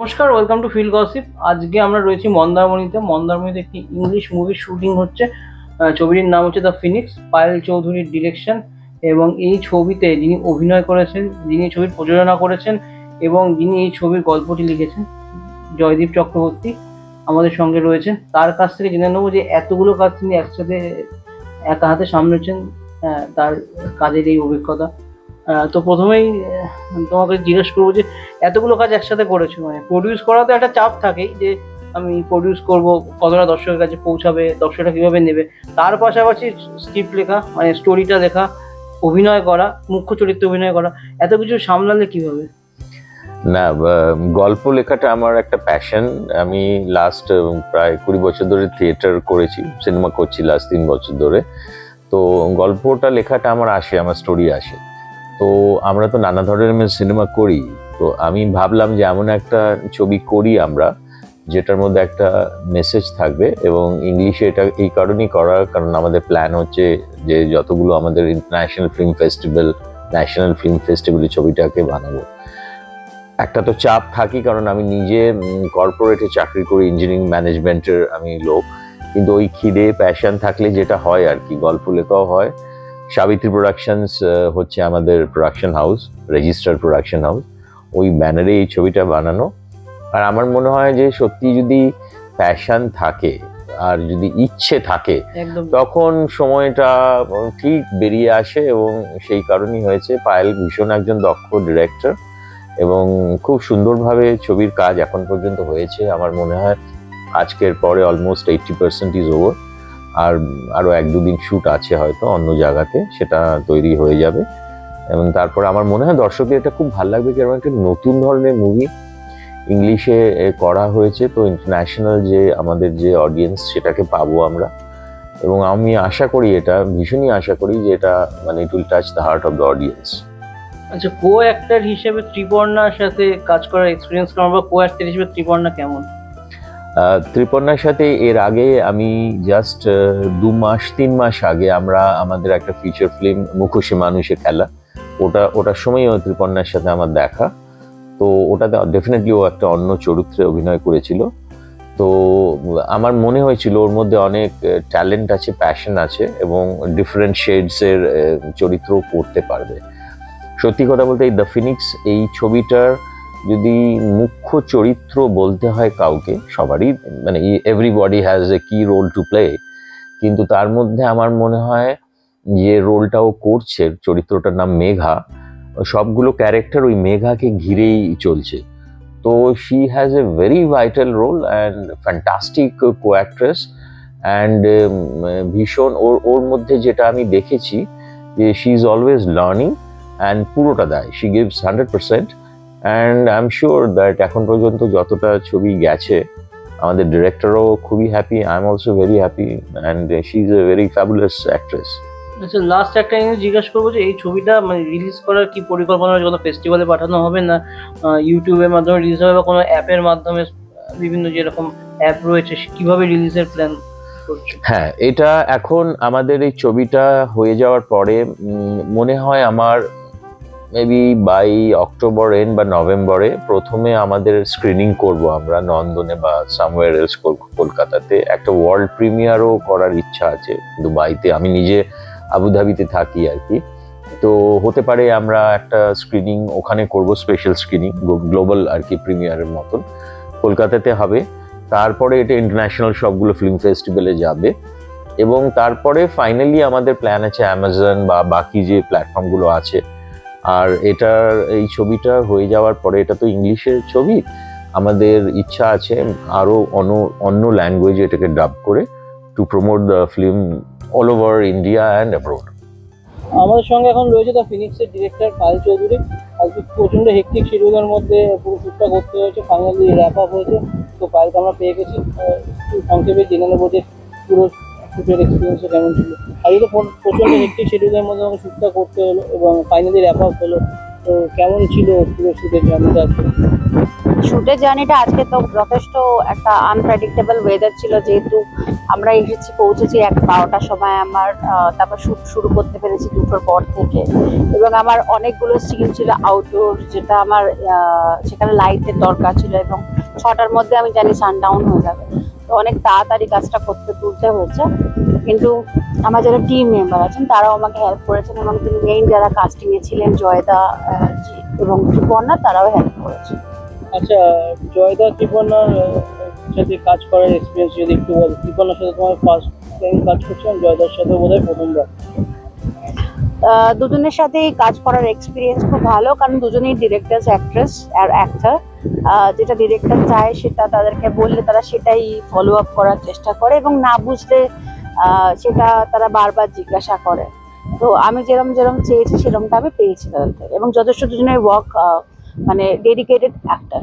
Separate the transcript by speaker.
Speaker 1: নমস্কার, welcome to feel gossip. আজকে আমরা রয়েছি মন্দারমণিতে। মন্দারমণিতে একটি ইংলিশ মুভির শুটিং হচ্ছে। ছবিটির নাম হচ্ছে দ্য ফিনিক্স, পায়েল চৌধুরীর ডিরেকশন। এবং এই ছবিতে যিনি অভিনয় করেছেন, যিনি ছবির প্রযোজনা করেছেন এবং যিনি এই ছবির গল্পটি লিখেছেন, জয়দীপ চক্রবর্তী আমাদের সঙ্গে রয়েছেন। তার কাছ থেকে জেনে নেবো যে এতগুলো কাজ তিনি একসাথে একা হাতে সামলেছেন, তার কাজের এই অভিজ্ঞতা। তো প্রথমেই তোমাকে জিজ্ঞেস করবো যে এতগুলো কাজ একসাথে করেছো, মানে প্রডিউস করাতে একটা চাপ থাকেই যে আমি প্রডিউস করব, কতটা দর্শকের কাছে পৌঁছাবে, দর্শকরা কিভাবে নেবে। তার পাশাপাশি স্ক্রিপ্ট লেখা, মানে স্টোরিটা লেখা, অভিনয় করা, মুখ্য চরিত্রে অভিনয় করা, এত কিছু সামলালে কিভাবে?
Speaker 2: না, গল্প লেখাটা আমার একটা প্যাশন। আমি লাস্ট প্রায় 20 বছর ধরে থিয়েটার করেছি, সিনেমা করছি লাস্ট 3 বছর ধরে। তো গল্পটা লেখাটা আমার আসে, আমার স্টোরি আসে। তো আমরা তো নানা ধরনের সিনেমা করি, তো আমি ভাবলাম যে এমন একটা ছবি করি আমরা যেটার মধ্যে একটা মেসেজ থাকবে। এবং ইংলিশে এটা এই কারণেই করার কারণ আমাদের প্ল্যান হচ্ছে যে যতগুলো আমাদের international film festival, national film ফেস্টিভ্যালে ছবিটাকে বানাবো। একটা তো চাপ থাকি, কারণ আমি নিজে কর্পোরেটে চাকরি করি, ইঞ্জিনিয়ারিং ম্যানেজমেন্টের আমি লোক। কিন্তু ওই খিদে প্যাশন থাকলে যেটা হয় আর কি, গল্প লেখাও হয়। সাবিত্রী প্রোডাকশনস হচ্ছে আমাদের production house, register production house, ওই ব্যানারে এই ছবিটা বানানো। আর আমার মনে হয় যে সত্যি যদি প্যাশন থাকে আর যদি ইচ্ছে থাকে তখন সময়টা ঠিক বেরিয়ে আসে। এবং সেই কারণেই হয়েছে। পায়েল ভীষণ একজন দক্ষ ডিরেক্টর এবং খুব সুন্দরভাবে ছবির কাজ এখন পর্যন্ত হয়েছে। আমার মনে হয় আজকের পরে অলমোস্ট 80% ইজ ওভার। আর আরও 1-2 দিন শ্যুট আছে হয়তো অন্য জায়গাতে, সেটা তৈরি হয়ে যাবে। এবং তারপর আমার মনে হয় দর্শকদের এটা খুব ভালো লাগবে, কারণ একটা নতুন ধরনের মুভি ইংলিশে করা হয়েছে। তো ইন্টারন্যাশনাল যে আমাদের যে অডিয়েন্স, সেটাকে পাবো আমরা। এবং আমি আশা করি, এটা ভীষণই আশা করি যে এটা মানে it will touch the heart of the audience.
Speaker 1: আচ্ছা, কো অ্যাক্টর হিসেবে ত্রিপর্ণার সাথে কাজ করার এক্সপিরিয়েন্স কেমন, বা কো অ্যাক্টর হিসেবে ত্রিপর্ণা কেমন?
Speaker 2: ত্রিপর্ণার সাথে এর আগে আমি জাস্ট 2-3 মাস আগে আমরা আমাদের একটা ফিচার ফিল্ম মুখোশে মানুষে খেলা, ওটার সময়ও ত্রিপর্ণার সাথে আমার দেখা। তো ওটাতে ডেফিনেটলি ও একটা অন্য চরিত্রে অভিনয় করেছিল। তো আমার মনে হয়েছিল ওর মধ্যে অনেক ট্যালেন্ট আছে, প্যাশন আছে এবং ডিফারেন্ট শেডসের চরিত্র করতে পারবে। সত্যি কথা বলতে এই দ্য ফিনিক্স এই ছবিটার যদি মুখ্য চরিত্র বলতে হয় কাউকে, সবারই মানে এভরিবডি হ্যাজ এ কি রোল টু প্লে, কিন্তু তার মধ্যে আমার মনে হয় যে রোলটাও করছে, চরিত্রটার নাম মেঘা, সবগুলো ক্যারেক্টার ওই মেঘাকে ঘিরেই চলছে। তো she has a very vital role and fantastic co actress. And ভীষণ ওর মধ্যে যেটা আমি দেখেছি যে she is always learning and পুরোটা দেয়, she gives 100%। And I am sure that এখন পর্যন্ত যতটা ছবি গেছে আমাদের ডিরেক্টরও খুবই happy, I am also very happy, and she is a very fabulous actress.
Speaker 1: আচ্ছা, লাস্ট একটা জিনিস জিজ্ঞাসা করবো যে এই ছবিটা মানে রিলিজ করার কি পরিকল্পনা, কোনো ফেস্টিভ্যালে পাঠানো হবে না ইউটিউবের মাধ্যমে রিলিজ হবে, বা কোনো অ্যাপের মাধ্যমে, বিভিন্ন যেরকম অ্যাপ রয়েছে, কিভাবে রিলিজের প্ল্যান করছো?
Speaker 2: হ্যাঁ, এটা এখন আমাদের এই ছবিটা হয়ে যাওয়ার পরে মনে হয় আমার মেবি বাই অক্টোবর এন্ড বা নভেম্বরে প্রথমে আমাদের স্ক্রিনিং করব আমরা নন্দনে বা সামওয়্যার এলস, কলকাতাতে। একটা ওয়ার্ল্ড প্রিমিয়ারও করার ইচ্ছা আছে দুবাইতে, আমি নিজে আবুধাবিতে থাকি আর কি। তো হতে পারে আমরা একটা স্ক্রিনিং ওখানে করব, স্পেশাল স্ক্রিনিং, গ্লোবাল আর কি প্রিমিয়ারের মতন কলকাতাতে হবে। তারপরে এটা ইন্টারন্যাশনাল সবগুলো ফিল্ম ফেস্টিভ্যালে যাবে। এবং তারপরে ফাইনালি আমাদের প্ল্যান আছে অ্যামাজন বা বাকি যে প্ল্যাটফর্মগুলো আছে। আর এটার এই ছবিটা হয়ে যাওয়ার পরে, এটা তো ইংলিশের ছবি, আমাদের ইচ্ছা আছে আরও অন্য ল্যাঙ্গুয়েজে এটাকে ডাব করে to promote the film all over India and abroad.
Speaker 1: আমাদের সঙ্গে এখন রয়েছে দ্য ফিনিক্সের ডিরেক্টর পায়েল চৌধুরী। আজকে প্রচণ্ড হেক্টিক শিডিউলের মধ্যে পুরো শ্যুটটা করতে হয়েছে, ফাইনালি র্যাপ আপ হয়েছে। তো পায়েলকে আমরা পেয়ে গেছি, একটু সংক্ষেপে জেনে নেবো যে পুরো শ্যুটের এক্সপিরিয়েন্সটা কেমন ছিল। আজকে তো প্রচণ্ড হেক্টিক শিডিউলের মধ্যে আমাকে শ্যুটটা করতে হলো এবং ফাইনালি র্যাপ আপ হলো। তো কেমন ছিল পুরো শ্যুটের জার্নিটা?
Speaker 3: শুটের জার্নিটা আজকে তো যথেষ্ট একটা আনপ্রেডিক্টেবল ওয়েদার ছিল, যেহেতু আমরা পৌঁছেছি 12টার সময়। আমার তারপর শুট শুরু করতে পেরেছি 2টোর পর থেকে। এবং আমার অনেকগুলো সিন ছিল আউটডোর, যেটা আমার সেখানে লাইটের দরকার ছিল এবং 6টার মধ্যে আমি জানি সানডাউন হয়ে যাবে, তো অনেক তাড়াতাড়ি কাজটা তুলতে হয়েছে। কিন্তু আমার যারা টিম মেম্বার আছেন তারাও আমাকে হেল্প করেছেন, এবং তিনি মেইন যারা কাস্টিং এ ছিলেন জয়দা এবং ত্রিপর্ণা, তারাও হেল্প করেছে।
Speaker 1: আচ্ছা, জয়দা ত্রিপর্ণার সাথে কাজ করার এক্সপিরিয়েন্স যদি একটু বল। ত্রিপর্ণার সাথে তোমার ফার্স্ট টাইম কাজ করছিলাম, জয়দার সাথে বোধহয় প্রথমবার।
Speaker 3: দুজনের সাথেই কাজ করার এক্সপিরিয়েন্স খুব ভালো, কারণ দুজনেই ডিরেক্টর, অ্যাক্ট্রেস আর অ্যাক্টর। যেটা ডিরেক্টর চায় সেটা তাদেরকে বললে তারা সেটাই ফলো আপ করার চেষ্টা করে, এবং না বুঝলে সেটা তারা বারবার জিজ্ঞাসা করে। তো আমি যেরকম চেয়েছি সেরকমটা আমি পেয়েছি তাদের থেকে, এবং যথেষ্ট দুজনের ওয়ার্ক মানে ডেডিকেটেড অ্যাক্টর।